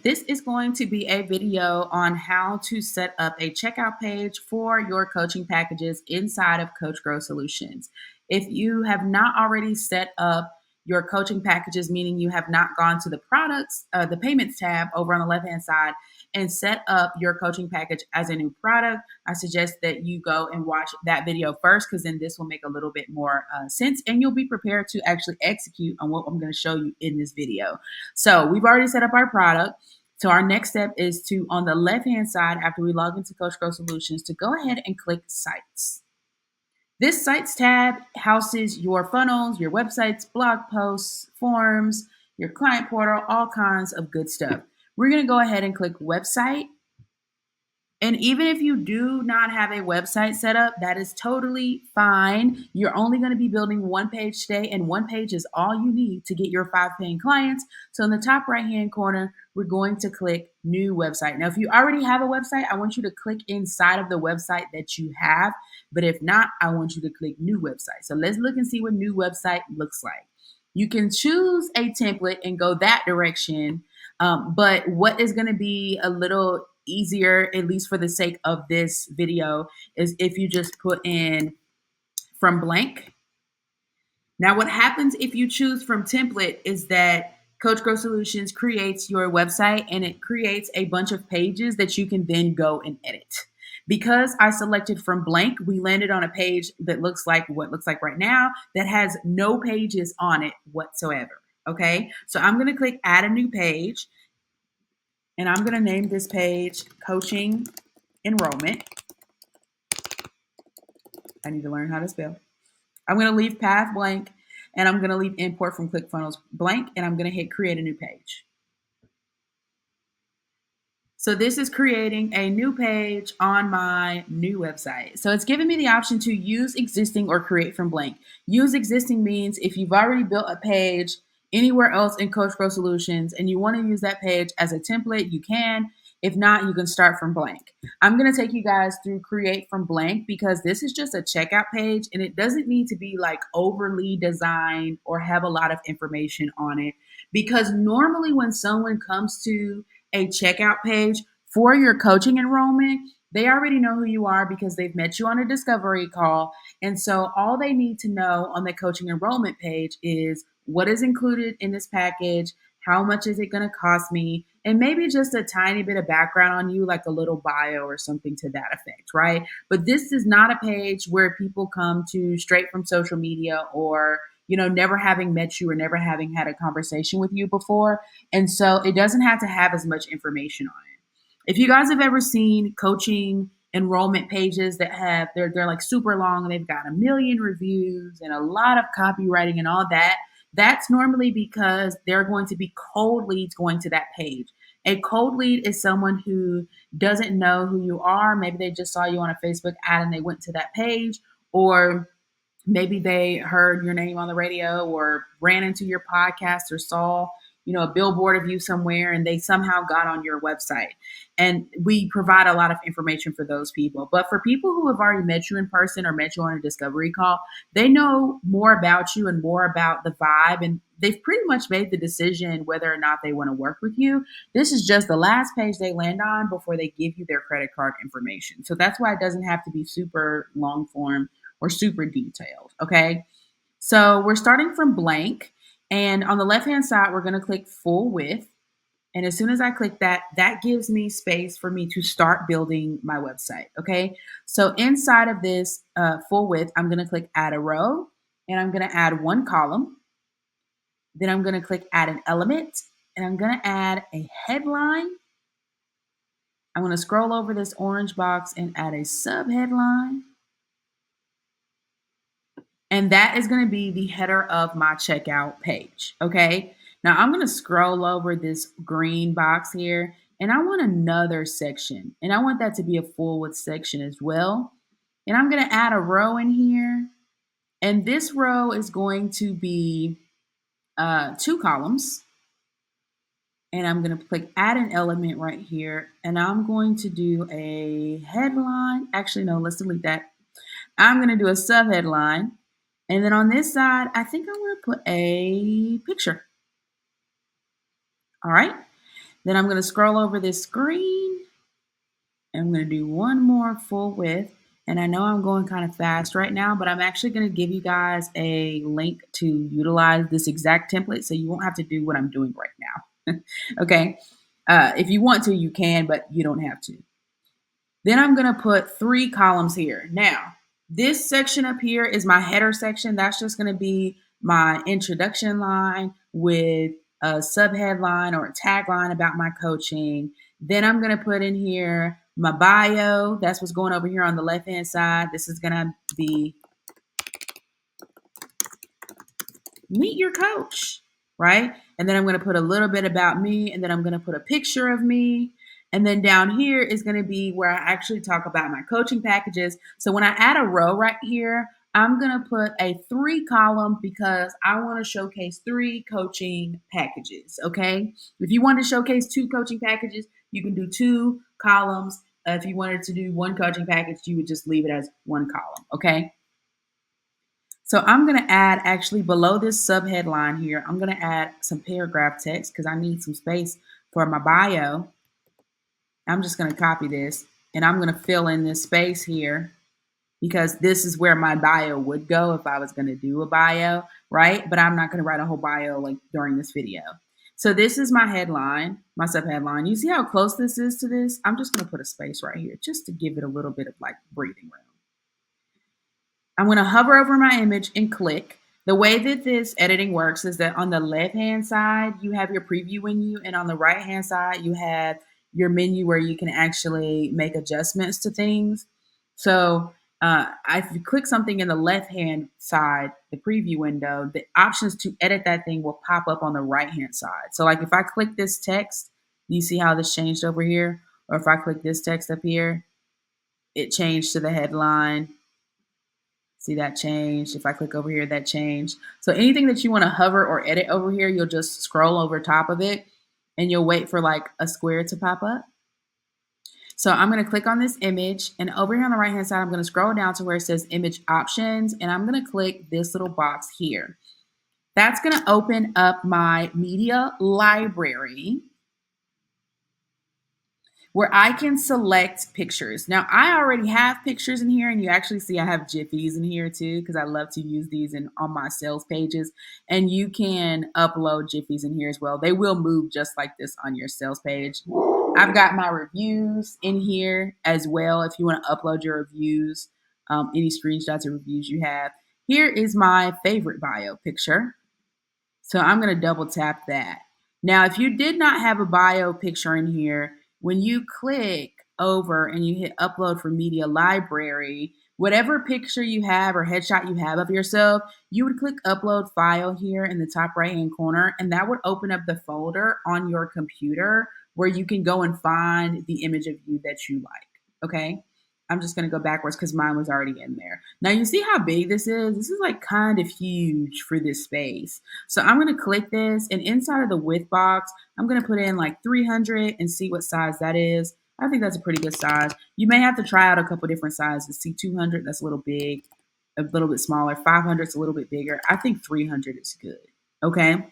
This is going to be a video on how to set up a checkout page for your coaching packages inside of Coach Grow Solutions. If you have not already set up your coaching packages, meaning you have not gone to the products, the payments tab over on the left-hand side and set up your coaching package as a new product, I suggest that you go and watch that video first, because then this will make a little bit more sense and you'll be prepared to actually execute on what I'm going to show you in this video. So we've already set up our product. So our next step is to, on the left-hand side, after we log into Coach Grow Solutions, to go ahead and click Sites. This Sites tab houses your funnels, your websites, blog posts, forms, your client portal, all kinds of good stuff. We're going to go ahead and click Website. And even if you do not have a website set up, that is totally fine. You're only going to be building one page today, and one page is all you need to get your 5 paying clients. So in the top right-hand corner, we're going to click New Website. Now, if you already have a website, I want you to click inside of the website that you have. But if not, I want you to click New Website. So let's look and see what New Website looks like. You can choose a template and go that direction. But what is going to be a little easier, at least for the sake of this video, is if you just put in from blank. Now, what happens if you choose from template is that Coach Grow Solutions creates your website and it creates a bunch of pages that you can then go and edit. Because I selected from blank, we landed on a page that looks like what looks like right now, that has no pages on it whatsoever. Okay, so I'm going to click Add a New Page. And I'm going to name this page Coaching Enrollment. I need to learn how to spell. I'm going to leave Path blank, and I'm going to leave Import from ClickFunnels blank, and I'm going to hit Create a New Page. So this is creating a new page on my new website. So it's giving me the option to use existing or create from blank. Use existing means if you've already built a page anywhere else in Coach Grow Solutions and you want to use that page as a template, you can. If not, you can start from blank. I'm going to take you guys through create from blank because this is just a checkout page and it doesn't need to be like overly designed or have a lot of information on it. Because normally when someone comes to a checkout page for your coaching enrollment, they already know who you are because they've met you on a discovery call. And so all they need to know on the coaching enrollment page is what is included in this package, how much is it going to cost me, and maybe just a tiny bit of background on you, like a little bio or something to that effect, right? But this is not a page where people come to straight from social media or, you know, never having met you or never having had a conversation with you before. And so it doesn't have to have as much information on it. If you guys have ever seen coaching enrollment pages that have, they're like super long and they've got 1 million reviews and a lot of copywriting and all that, that's normally because there are going to be cold leads going to that page. A cold lead is someone who doesn't know who you are. Maybe they just saw you on a Facebook ad and they went to that page, or maybe they heard your name on the radio or ran into your podcast or saw, you know, a billboard of you somewhere and they somehow got on your website. And we provide a lot of information for those people. But for people who have already met you in person or met you on a discovery call, they know more about you and more about the vibe. And they've pretty much made the decision whether or not they want to work with you. This is just the last page they land on before they give you their credit card information. So that's why it doesn't have to be super long form or super detailed. Okay. So we're starting from blank. And on the left-hand side, we're going to click full width. And as soon as I click that, that gives me space for me to start building my website. Okay. So inside of this full width, I'm going to click add a row and I'm going to add 1 column. Then I'm going to click add an element and I'm going to add a headline. I'm going to scroll over this orange box and add a sub headline. And that is going to be the header of my checkout page. Okay. Now I'm going to scroll over this green box here and I want another section and I want that to be a full width section as well. And I'm going to add a row in here. And this row is going to be 2 columns. And I'm going to click add an element right here. And I'm going to do a headline. Actually, no, let's delete that. I'm going to do a sub headline. And then on this side, I think I'm going to put a picture. All right. Then I'm going to scroll over this screen. And I'm going to do one more full width. And I know I'm going kind of fast right now, but I'm actually going to give you guys a link to utilize this exact template so you won't have to do what I'm doing right now. Okay. If you want to, you can, but you don't have to. Then I'm going to put 3 columns here. Now, this section up here is my header section. That's just going to be my introduction line with a subheadline or a tagline about my coaching. Then I'm going to put in here my bio. That's what's going over here on the left-hand side. This is going to be meet your coach, right? And then I'm going to put a little bit about me, and then I'm going to put a picture of me. And then down here is going to be where I actually talk about my coaching packages. So when I add a row right here, I'm going to put a 3 column because I want to showcase 3 coaching packages. Okay. If you want to showcase 2 coaching packages, you can do 2 columns. If you wanted to do 1 coaching package, you would just leave it as 1 column. Okay. So I'm going to add actually below this subheadline here, I'm going to add some paragraph text because I need some space for my bio. I'm just going to copy this and I'm going to fill in this space here because this is where my bio would go if I was going to do a bio, right? But I'm not going to write a whole bio like during this video. So this is my headline, my subheadline. You see how close this is to this? I'm just going to put a space right here just to give it a little bit of like breathing room. I'm going to hover over my image and click. The way that this editing works is that on the left-hand side, you have your preview menu, and on the right-hand side, you have your menu where you can actually make adjustments to things. So if you click something in the left-hand side, the preview window, the options to edit that thing will pop up on the right-hand side. So like if I click this text, you see how this changed over here? Or if I click this text up here, it changed to the headline. See that change? If I click over here, that changed. So anything that you want to hover or edit over here, you'll just scroll over top of it and you'll wait for like a square to pop up. So I'm going to click on this image, and over here on the right hand side, I'm going to scroll down to where it says image options, and I'm going to click this little box here. That's going to open up my media library where I can select pictures. Now, I already have pictures in here, and you actually see I have Jiffies in here too, because I love to use these on my sales pages. And you can upload Jiffies in here as well. They will move just like this on your sales page. I've got my reviews in here as well if you want to upload your reviews, any screenshots or reviews you have. Here is my favorite bio picture. So I'm going to double tap that. Now, if you did not have a bio picture in here, when you click over and you hit upload for media library, whatever picture you have or headshot you have of yourself, you would click upload file here in the top right hand corner, and that would open up the folder on your computer where you can go and find the image of you that you like. Okay. I'm just going to go backwards because mine was already in there. Now you see how big this is? This is like kind of huge for this space. So I'm going to click this, and inside of the width box, I'm going to put in like 300 and see what size that is. I think that's a pretty good size. You may have to try out a couple different sizes. See 200, that's a little big, a little bit smaller. 500 is a little bit bigger. I think 300 is good. Okay.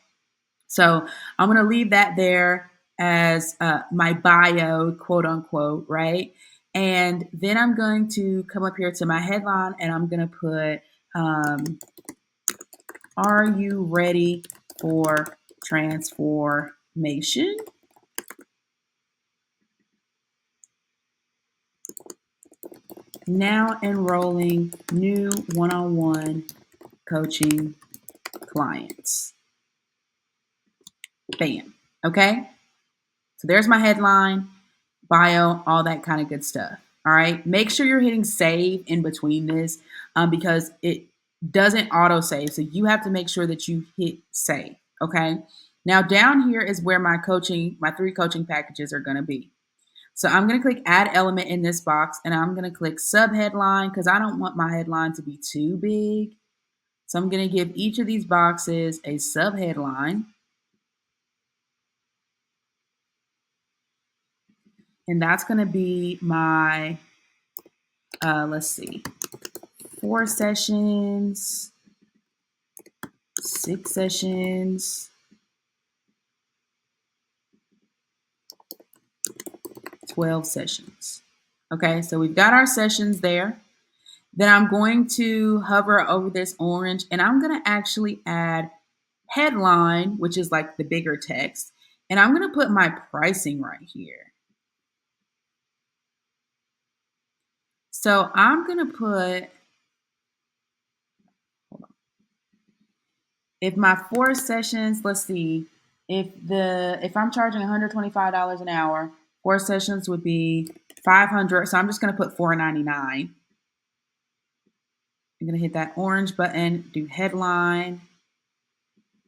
So I'm going to leave that there as my bio, quote unquote, right? And then I'm going to come up here to my headline, and I'm going to put, are you ready for transformation? Now enrolling new one-on-one coaching clients. Bam. Okay. So there's my headline, bio, all that kind of good stuff. All right. Make sure you're hitting save in between this because it doesn't auto save. So you have to make sure that you hit save. Okay. Now down here is where my 3 coaching packages are going to be. So I'm going to click add element in this box, and I'm going to click sub headline because I don't want my headline to be too big. So I'm going to give each of these boxes a sub headline. And that's going to be my, let's see, 4 sessions, 6 sessions, 12 sessions. Okay, so we've got our sessions there. Then I'm going to hover over this orange and I'm going to actually add headline, which is like the bigger text. And I'm going to put my pricing right here. So I'm going to put, if my 4 sessions, let's see, if I'm charging $125 an hour, 4 sessions would be 500. So I'm just going to put $4.99. I'm going to hit that orange button, do headline,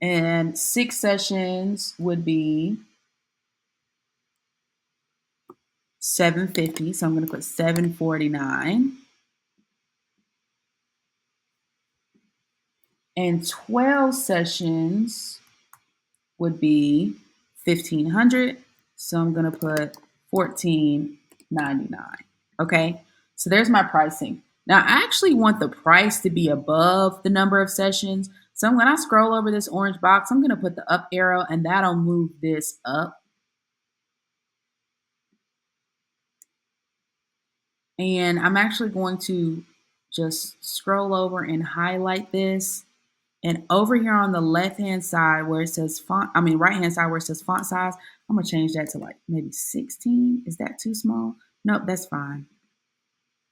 and 6 sessions would be $750. So I'm going to put $749. And 12 sessions would be $1,500. So I'm going to put $14.99. Okay. So there's my pricing. Now I actually want the price to be above the number of sessions. So when I scroll over this orange box, I'm going to put the up arrow and that'll move this up. And I'm actually going to just scroll over and highlight this. And over here on the left-hand side where it says right-hand side where it says font size, I'm gonna change that to like maybe 16. Is that too small? Nope, that's fine.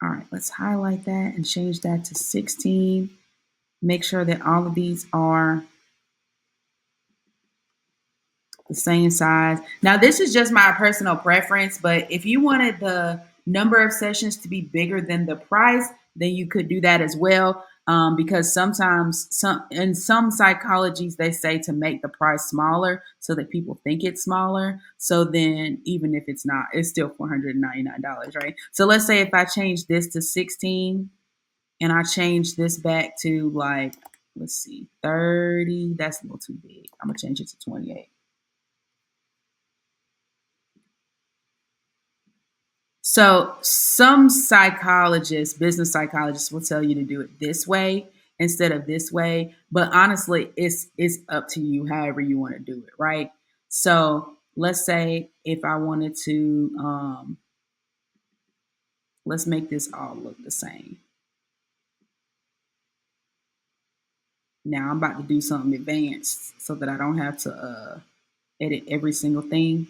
All right, let's highlight that and change that to 16. Make sure that all of these are the same size. Now, this is just my personal preference, but if you wanted the number of sessions to be bigger than the price, then you could do that as well. Because sometimes in some psychologies, they say to make the price smaller so that people think it's smaller. So then even if it's not, it's still $499, right? So let's say if I change this to 16 and I change this back to like, let's see, 30, that's a little too big. I'm gonna change it to 28. So some psychologists, business psychologists will tell you to do it this way instead of this way, but honestly, it's up to you however you want to do it, right? So let's say if I wanted to let's make this all look the same. Now I'm about to do something advanced so that I don't have to edit every single thing.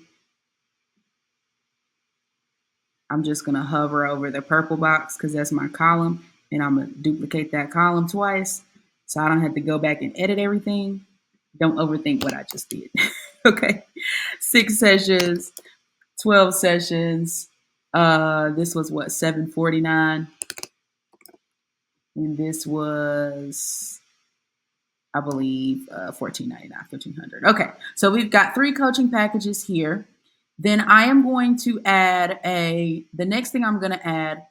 I'm just going to hover over the purple box because that's my column. And I'm going to duplicate that column twice so I don't have to go back and edit everything. Don't overthink what I just did. Okay. 6 sessions, 12 sessions. This was what, $749. And this was, I believe, $14.99, $1,500. Okay. So we've got 3 coaching packages here. Then I am going to add the next thing I'm going to add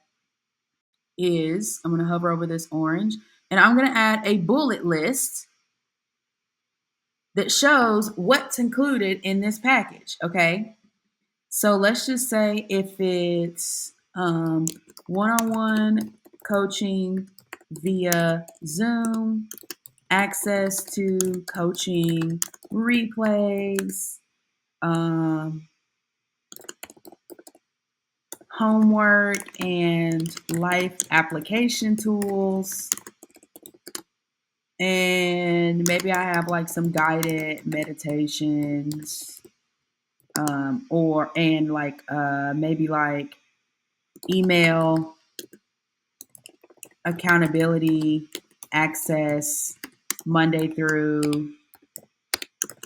is, I'm going to hover over this orange, and I'm going to add a bullet list that shows what's included in this package, okay? So let's just say if it's one-on-one coaching via Zoom, access to coaching replays, homework and life application tools. And maybe I have like some guided meditations, maybe like email accountability access Monday through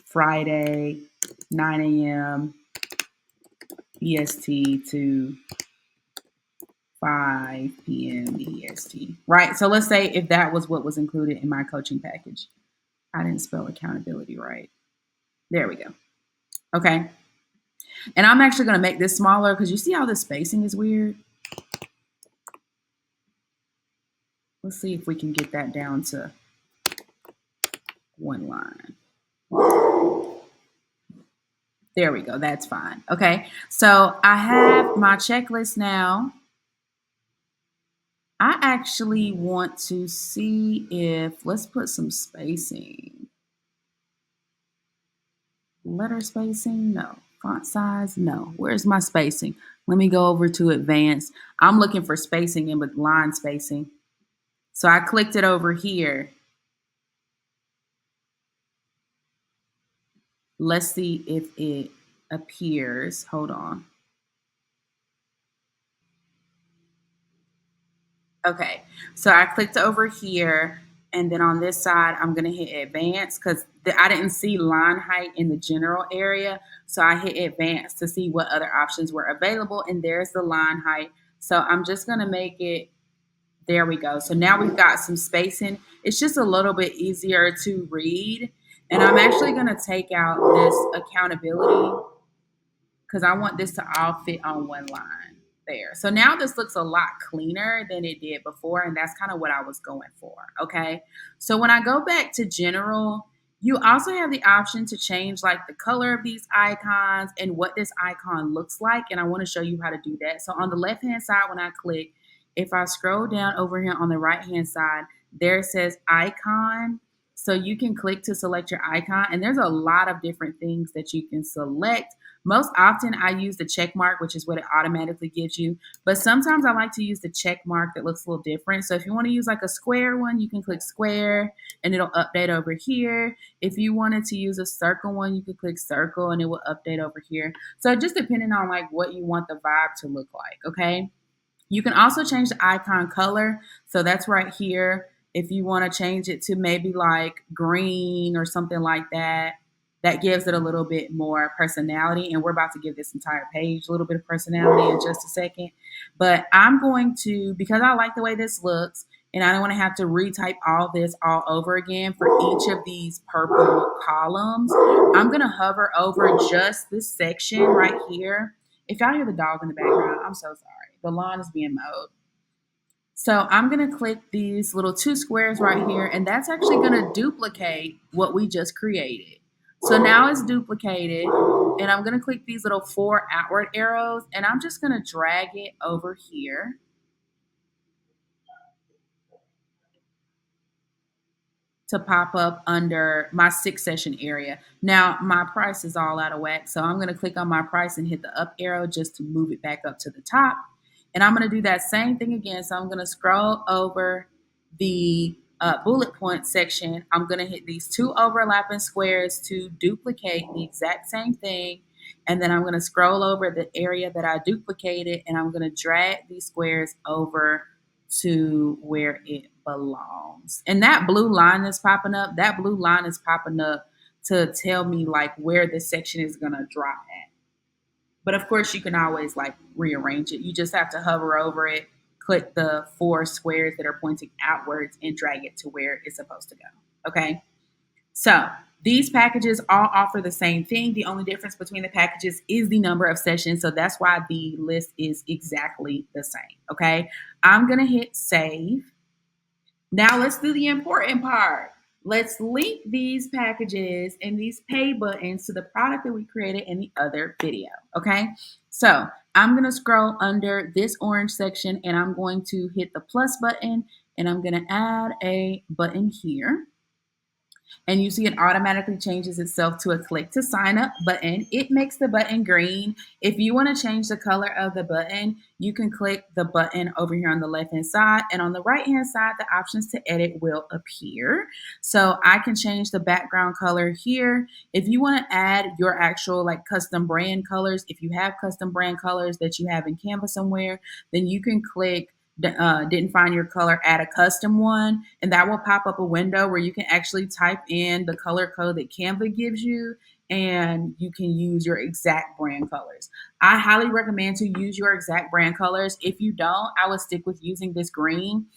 Friday, 9 a.m. EST to 5 p.m. EST, right? So let's say if that was what was included in my coaching package. I didn't spell accountability right. There we go. Okay. And I'm actually going to make this smaller because you see how the spacing is weird? Let's see if we can get that down to 1 line. There we go. That's fine. Okay. So I have my checklist now. I actually want to see if, let's put some spacing. Letter spacing? No. Font size? No. Where's my spacing? Let me go over to advanced. I'm looking for spacing and with line spacing. So I clicked it over here. Let's see if it appears. Hold on. Okay, so I clicked over here, and then on this side, I'm gonna hit advanced because I didn't see line height in the general area. So I hit advanced to see what other options were available, and there's the line height. So I'm just gonna make it, there we go. So now we've got some spacing. It's just a little bit easier to read. And I'm actually gonna take out this accountability because I want this to all fit on one line there. So now this looks a lot cleaner than it did before, and that's kind of what I was going for, okay? So when I go back to general, you also have the option to change like the color of these icons and what this icon looks like, and I want to show you how to do that. So on the left-hand side, when I click, if I scroll down over here on the right-hand side, there it says icon. So you can click to select your icon, and there's a lot of different things that you can select. Most often I use the check mark, which is what it automatically gives you. But sometimes I like to use the check mark that looks a little different. So if you want to use like a square one, you can click square and it'll update over here. If you wanted to use a circle one, you could click circle and it will update over here. So just depending on like what you want the vibe to look like, okay? You can also change the icon color. So that's right here. If you want to change it to maybe like green or something like that, that gives it a little bit more personality. And we're about to give this entire page a little bit of personality in just a second. But I'm going to, because I like the way this looks, and I don't want to have to retype all this all over again for each of these purple columns, I'm going to hover over just this section right here. If y'all hear the dog in the background, I'm so sorry. The lawn is being mowed. So I'm going to click these little two squares right here, and that's actually going to duplicate what we just created. So now it's duplicated, and I'm going to click these little four outward arrows, and I'm just going to drag it over here. To pop up under my 6-session area. Now, my price is all out of whack, so I'm going to click on my price and hit the up arrow just to move it back up to the top. And I'm going to do that same thing again. So I'm going to scroll over the bullet point section. I'm going to hit these two overlapping squares to duplicate the exact same thing. And then I'm going to scroll over the area that I duplicated, and I'm going to drag these squares over to where it belongs. And that blue line that's popping up, that blue line is popping up to tell me like where this section is going to drop at. But of course, you can always like rearrange it. You just have to hover over it, click the four squares that are pointing outwards, and drag it to where it's supposed to go. Okay. So these packages all offer the same thing. The only difference between the packages is the number of sessions. So that's why the list is exactly the same. Okay. I'm going to hit save. Now let's do the important part. Let's link these packages and these pay buttons to the product that we created in the other video. Okay. So I'm going to scroll under this orange section, and I'm going to hit the plus button, and I'm going to add a button here. And you see it automatically changes itself to a click to sign up button. It makes the button green. If you want to change the color of the button, you can click the button over here on the left hand side, and on the right hand side, the options to edit will appear. So I can change the background color here. If you want to add your actual like custom brand colors, if you have custom brand colors that you have in Canva somewhere, then you can click didn't find your color, add a custom one, and that will pop up a window where you can actually type in the color code that Canva gives you, and you can use your exact brand colors. I highly recommend to use your exact brand colors. If you don't, I would stick with using this green,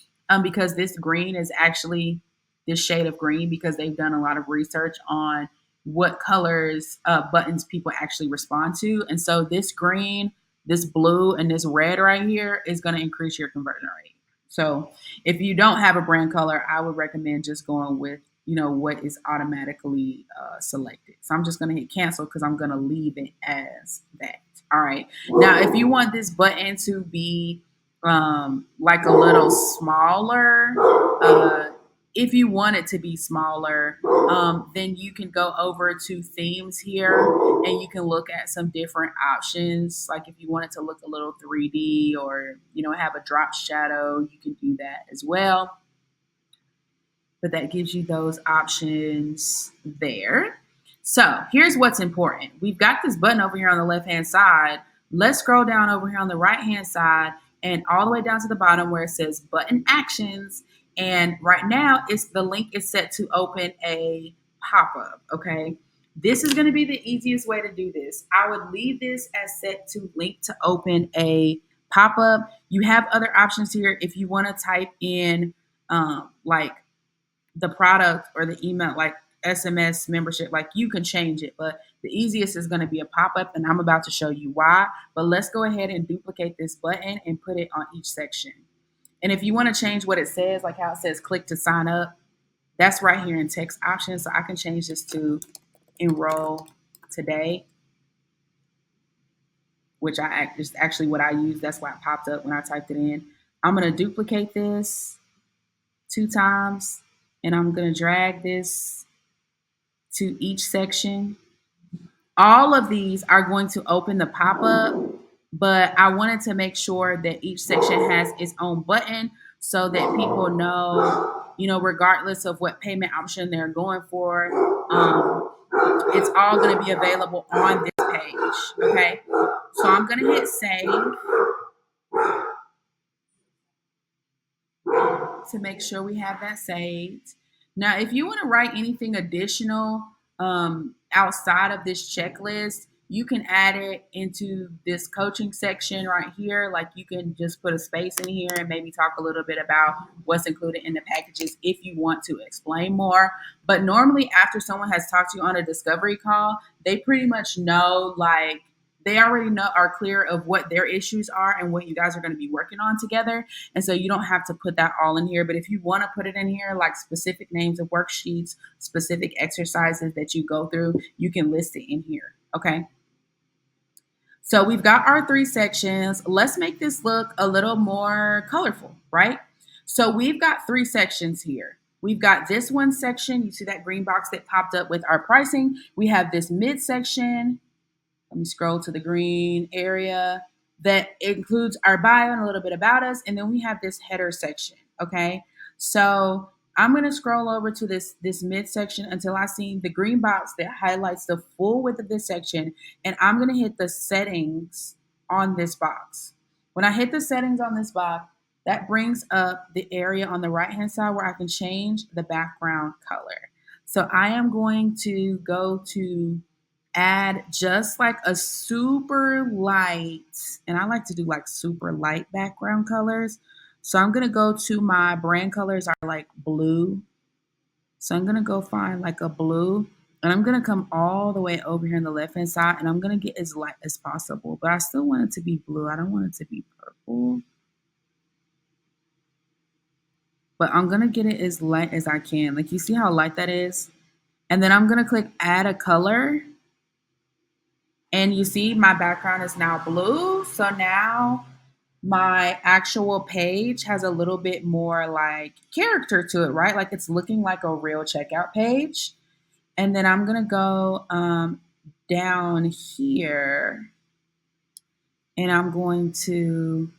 because this green is actually this shade of green, because they've done a lot of research on what colors buttons people actually respond to. And so this green, this blue, and this red right here is going to increase your conversion rate. So if you don't have a brand color, I would recommend just going with, what is automatically selected. So I'm just going to hit cancel because I'm going to leave it as that. All right. Now, if you want this button to be like a little smaller, if you want it to be smaller, then you can go over to themes here and you can look at some different options. Like if you want it to look a little 3D or, have a drop shadow, you can do that as well. But that gives you those options there. So here's what's important. We've got this button over here on the left-hand side. Let's scroll down over here on the right-hand side and all the way down to the bottom where it says button actions. And right now, the link is set to open a pop-up, okay? This is going to be the easiest way to do this. I would leave this as set to link to open a pop-up. You have other options here if you want to type in like the product or the email, like SMS membership, like you can change it, but the easiest is going to be a pop-up, and I'm about to show you why. But let's go ahead and duplicate this button and put it on each section. And if you want to change what it says, like how it says click to sign up, that's right here in text options. So I can change this to enroll today, which is actually what I use. That's why it popped up when I typed it in. I'm going to duplicate this 2 times, and I'm going to drag this to each section. All of these are going to open the pop-up, but I wanted to make sure that each section has its own button so that people know, regardless of what payment option they're going for, it's all going to be available on this page, okay? So I'm going to hit save to make sure we have that saved. Now, if you want to write anything additional outside of this checklist, you can add it into this coaching section right here. Like you can just put a space in here and maybe talk a little bit about what's included in the packages if you want to explain more. But normally after someone has talked to you on a discovery call, they pretty much know, like, they already are clear of what their issues are and what you guys are going to be working on together. And so you don't have to put that all in here. But if you want to put it in here, like specific names of worksheets, specific exercises that you go through, you can list it in here. Okay. So we've got our 3 sections. Let's make this look a little more colorful, right? So we've got 3 sections here. We've got this one section. You see that green box that popped up with our pricing. We have this mid section. Let me scroll to the green area that includes our bio and a little bit about us. And then we have this header section, okay? So I'm going to scroll over to this midsection until I see the green box that highlights the full width of this section. And I'm going to hit the settings on this box. When I hit the settings on this box, that brings up the area on the right-hand side where I can change the background color. So I am going to go to add just like a super light, and I like to do like super light background colors. So I'm going to go to my brand colors are like blue. So I'm going to go find like a blue, and I'm going to come all the way over here on the left hand side, and I'm going to get as light as possible, but I still want it to be blue. I don't want it to be purple, but I'm going to get it as light as I can. Like, you see how light that is? And then I'm going to click add a color. And you see my background is now blue. So now my actual page has a little bit more like character to it, right? Like it's looking like a real checkout page. And then I'm going to go down here, and I'm going to,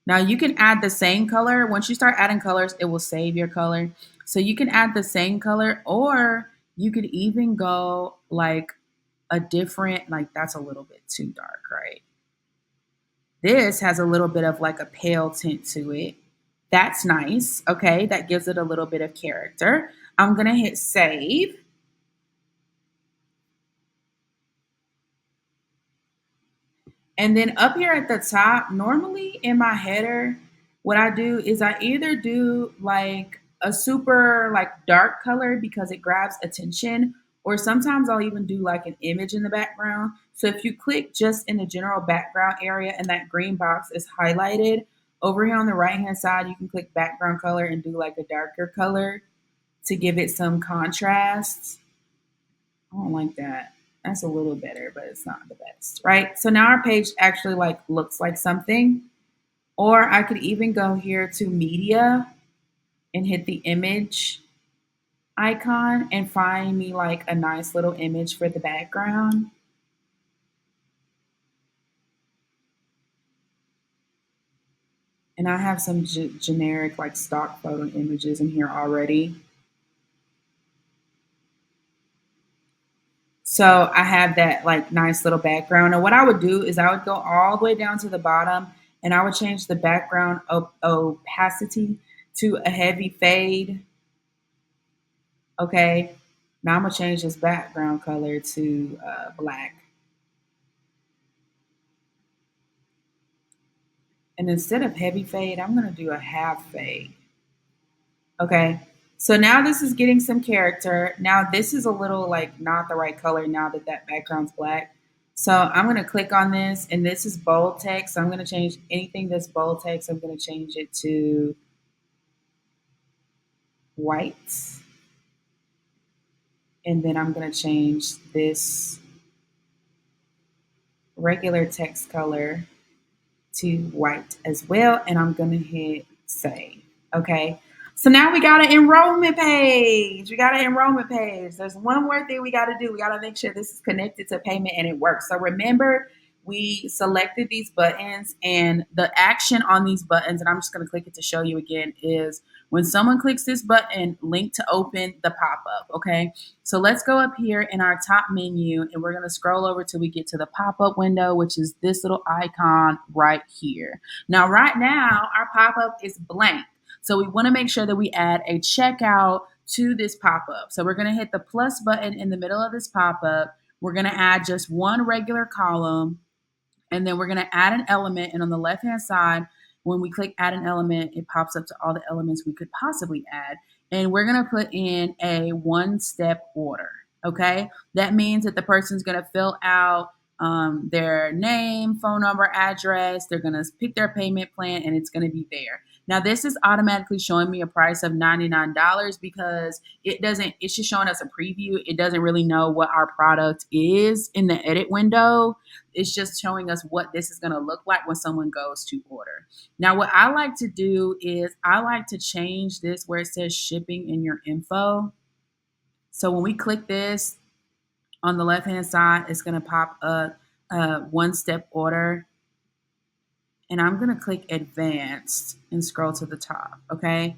now you can add the same color. Once you start adding colors, it will save your color. So you can add the same color, or you could even go like a different, like that's a little bit too dark, right? This has a little bit of like a pale tint to it. That's nice. Okay, that gives it a little bit of character. I'm going to hit save. And then up here at the top, normally in my header, what I do is I either do like a super like dark color because it grabs attention, or sometimes I'll even do like an image in the background. So if you click just in the general background area and that green box is highlighted, over here on the right hand side, you can click background color and do like a darker color to give it some contrast. I don't like that. That's a little better, but it's not the best, right? So now our page actually like looks like something. Or I could even go here to media, and hit the image icon and find me like a nice little image for the background. And I have some generic like stock photo images in here already. So I have that like nice little background. And what I would do is I would go all the way down to the bottom and I would change the background opacity to a heavy fade. Okay. Now I'm going to change this background color to black. And instead of heavy fade, I'm going to do a half fade. Okay. So now this is getting some character. Now this is a little like not the right color now that that background's black. So I'm going to click on this and this is bold text. So I'm going to change anything that's bold text. I'm going to change it to white. And then I'm going to change this regular text color to white as well. And I'm going to hit save. Okay. So now we got an enrollment page. We got an enrollment page. There's one more thing we got to do. We got to make sure this is connected to payment and it works. So remember, we selected these buttons and the action on these buttons, and I'm just going to click it to show you again, is when someone clicks this button, link to open the pop-up. Okay. So let's go up here in our top menu and we're going to scroll over till we get to the pop-up window, which is this little icon right here. Now, right now, our pop-up is blank. So we want to make sure that we add a checkout to this pop-up. So we're going to hit the plus button in the middle of this pop-up. We're going to add just one regular column, and then we're going to add an element. And on the left-hand side, when we click add an element, it pops up to all the elements we could possibly add. And we're going to put in a one-step order, okay? That means that the person's going to fill out their name, phone number, address. They're going to pick their payment plan, and it's going to be there. Now, this is automatically showing me a price of $99 because it's just showing us a preview. It doesn't really know what our product is in the edit window. It's just showing us what this is going to look like when someone goes to order. Now, what I like to do is I like to change this where it says shipping in your info. So when we click this on the left-hand side, it's going to pop up a one-step order. And I'm going to click advanced and scroll to the top, okay?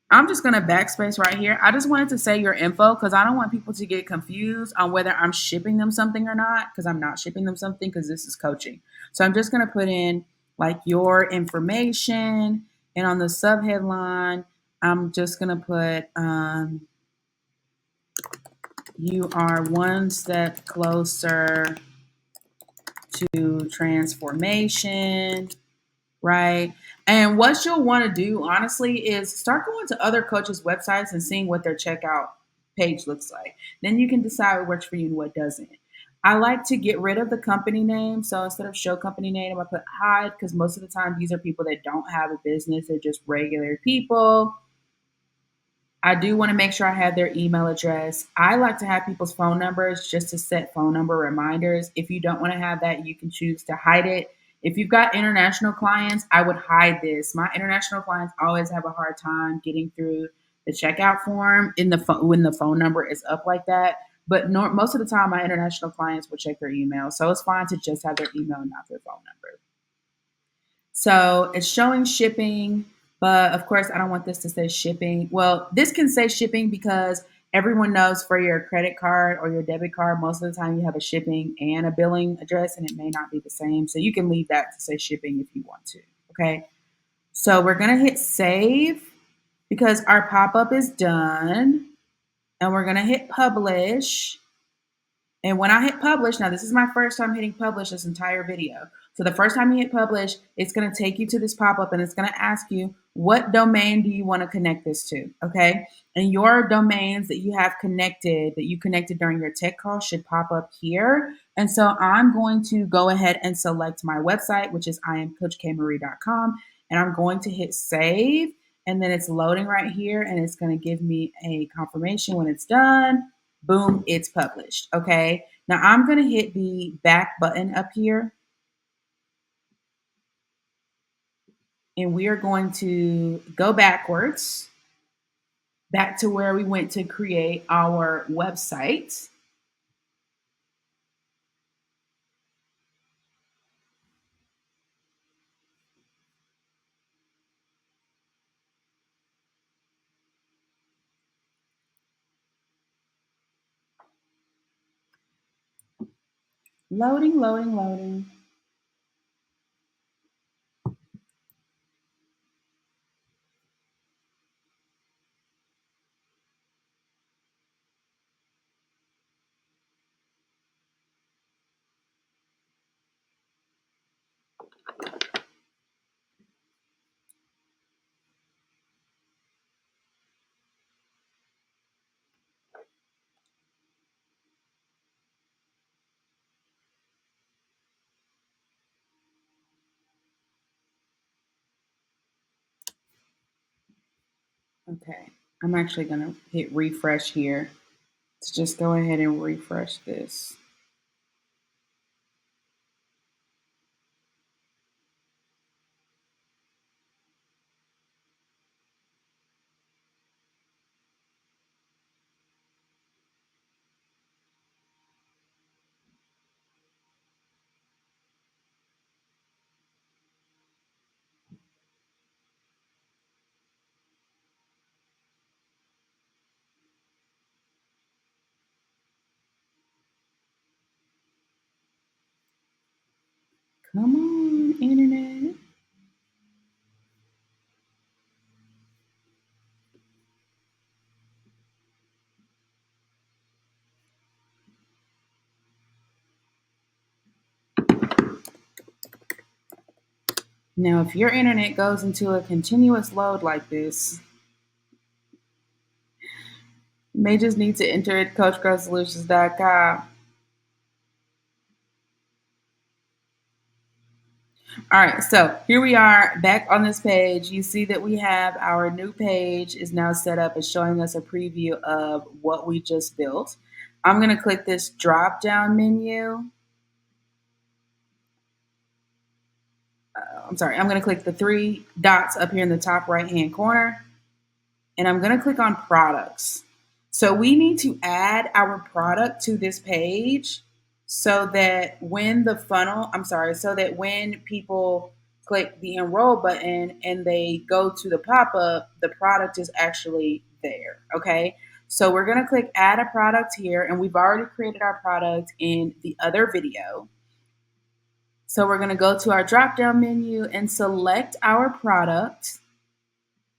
I'm just going to backspace right here. I just wanted to say your info because I don't want people to get confused on whether I'm shipping them something or not, because I'm not shipping them something because this is coaching. So I'm just going to put in like your information, and on the subheadline, I'm just going to put you are one step closer to transformation, right? And what you'll want to do, honestly, is start going to other coaches' websites and seeing what their checkout page looks like. Then you can decide what works for you and what doesn't. I like to get rid of the company name. So instead of show company name, I put hide because most of the time these are people that don't have a business. They're just regular people. I do want to make sure I have their email address. I like to have people's phone numbers just to set phone number reminders. If you don't want to have that, you can choose to hide it. If you've got international clients, I would hide this. My international clients always have a hard time getting through the checkout form when the phone number is up like that. But most of the time, my international clients will check their email. So it's fine to just have their email, not their phone number. So it's showing shipping, but of course, I don't want this to say shipping. Well, this can say shipping because everyone knows for your credit card or your debit card, most of the time you have a shipping and a billing address, and it may not be the same. So you can leave that to say shipping if you want to. Okay. So we're going to hit save because our pop up is done, and we're going to hit publish. And when I hit publish, now this is my first time hitting publish this entire video. So the first time you hit publish, it's going to take you to this pop-up and it's going to ask you, what domain do you want to connect this to? Okay. And your domains that you have connected, that you connected during your tech call should pop up here. And so I'm going to go ahead and select my website, which is iamcoachkmarie.com. And I'm going to hit save. And then it's loading right here and it's going to give me a confirmation when it's done. Boom, it's published. Okay. Now I'm going to hit the back button up here. and we are going to go backwards, back to where we went to create our website. Loading, loading, loading. Okay, I'm actually going to hit refresh here to just go ahead and refresh this. Come on, internet. Now, if your internet goes into a continuous load like this, you may just need to enter it coachgrowsolutions.com. All right, so here we are back on this page. You see that we have our new page is now set up. It's showing us a preview of what we just built. I'm going to click this drop down menu. I'm sorry, I'm going to click the three dots up here in the top right hand corner, and I'm going to click on products. So we need to add our product to this page so that when the funnel, I'm sorry, so that when people click the enroll button and they go to the pop up, the product is actually there. Okay. So we're going to click add a product here, and we've already created our product in the other video. So we're going to go to our drop down menu and select our product.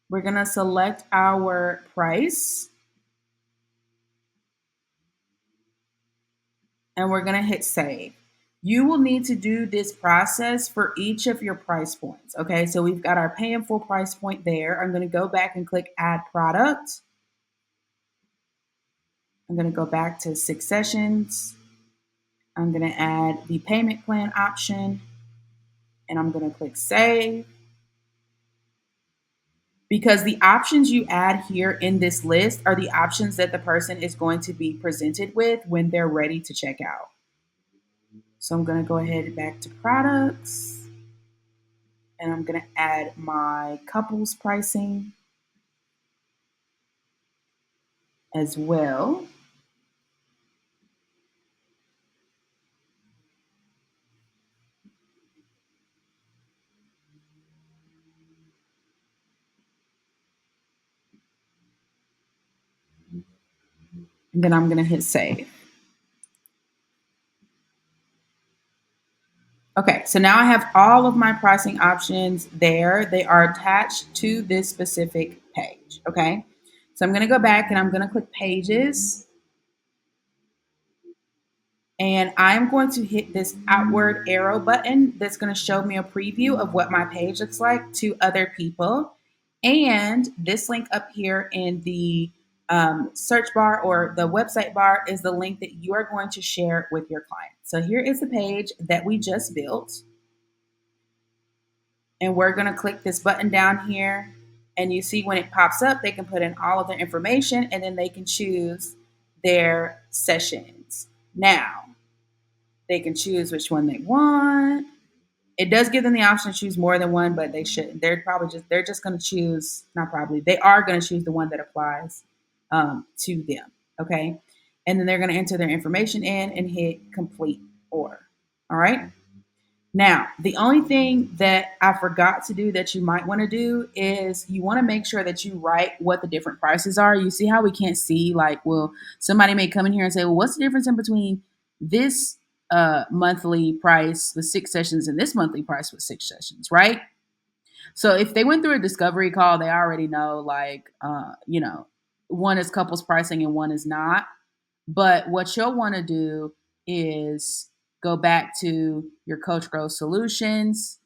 We're going to select our price, and we're going to hit save. You will need to do this process for each of your price points. Okay, so we've got our pay in full price point there. I'm going to go back and click add product. I'm going to go back to 6 sessions. I'm going to add the payment plan option, and I'm going to click save. Because the options you add here in this list are the options that the person is going to be presented with when they're ready to check out. So I'm going to go ahead back to products, and I'm going to add my couples pricing as well. And then I'm going to hit save. Okay, so now I have all of my pricing options there. They are attached to this specific page. Okay, so I'm going to go back and I'm going to click pages. And I'm going to hit this outward arrow button that's going to show me a preview of what my page looks like to other people. And this link up here in the search bar or the website bar is the link that you are going to share with your client. So here is the page that we just built. And we're going to click this button down here. And you see when it pops up, they can put in all of their information and then they can choose their sessions. Now, they can choose which one they want. It does give them the option to choose more than one, but they shouldn't. They're just going to choose, not probably, they are going to choose the one that applies to them. Okay. And then they're going to enter their information in and hit complete order. All right. Now, the only thing that I forgot to do that you might want to do is you want to make sure that you write what the different prices are. You see how we can't see, like, well, somebody may come in here and say, well, what's the difference in between this monthly price with 6 sessions and this monthly price with 6 sessions, right? So if they went through a discovery call, they already know, like, one is couples pricing and one is not. But what you'll want to do is go back to your Coach Growth Solutions,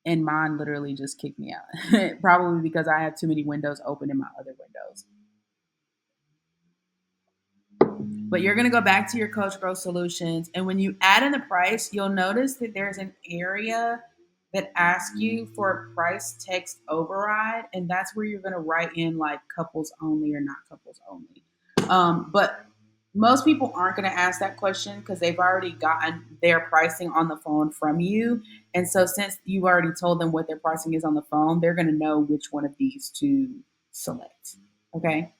and mine literally just kicked me out. Probably because I have too many windows open in my other windows. But you're going to go back to your Coach Growth Solutions, and when you add in the price, you'll notice that there's an area that asks you for a price text override, and that's where you're going to write in like couples only or not couples only. But most people aren't going to ask that question because they've already gotten their pricing on the phone from you. And so, since you've already told them what their pricing is on the phone, they're going to know which one of these to select. Okay.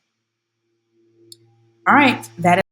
All right. That